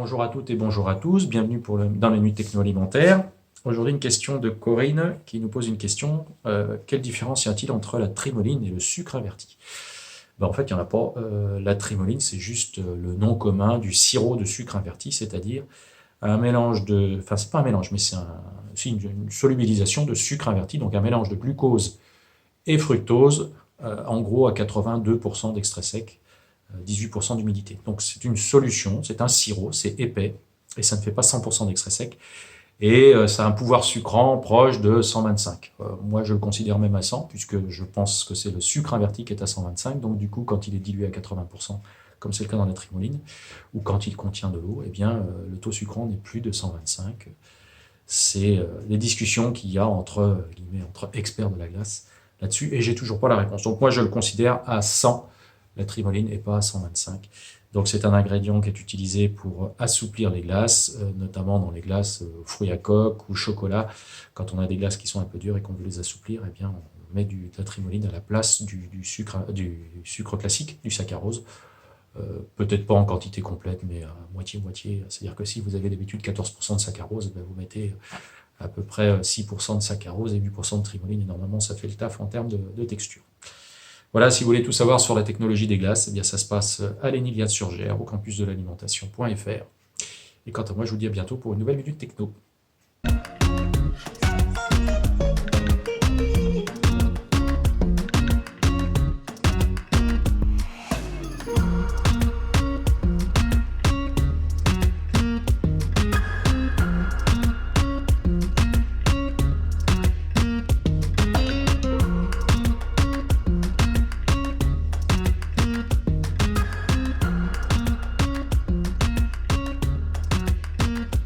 Bonjour à toutes et bonjour à tous, bienvenue dans la Minute Techno Alimentaire. Aujourd'hui, une question de Corinne qui nous pose une question. Quelle différence y a-t-il entre la trimoline et le sucre inverti? En fait, il n'y en a pas. La trimoline, c'est juste le nom commun du sirop de sucre inverti, c'est-à-dire un mélange de... Enfin, c'est pas un mélange, mais c'est une solubilisation de sucre inverti, donc un mélange de glucose et fructose, en gros à 82% d'extrait sec. 18% d'humidité. Donc c'est une solution, c'est un sirop, c'est épais, et ça ne fait pas 100% d'extrait sec, et ça a un pouvoir sucrant proche de 125. Moi je le considère même à 100, puisque je pense que c'est le sucre inverti qui est à 125, donc du coup quand il est dilué à 80%, comme c'est le cas dans la trimoline, ou quand il contient de l'eau, eh bien le taux sucrant n'est plus de 125. C'est les discussions qu'il y a entre experts de la glace là-dessus, et j'ai toujours pas la réponse. Donc moi je le considère à 100, la trimoline, et pas à 125. Donc c'est un ingrédient qui est utilisé pour assouplir les glaces, notamment dans les glaces fruits à coque ou chocolat. Quand on a des glaces qui sont un peu dures et qu'on veut les assouplir, eh bien on met de la trimoline à la place du sucre classique, du saccharose. Peut-être pas en quantité complète, mais à moitié-moitié. C'est-à-dire que si vous avez d'habitude 14% de saccharose, ben vous mettez à peu près 6% de saccharose et 8% de trimoline, et normalement ça fait le taf en termes de texture. Voilà, si vous voulez tout savoir sur la technologie des glaces, eh bien ça se passe à l'Éniliade-sur-Gers, au campus de l'alimentation.fr. Et quant à moi, je vous dis à bientôt pour une nouvelle Minute Techno.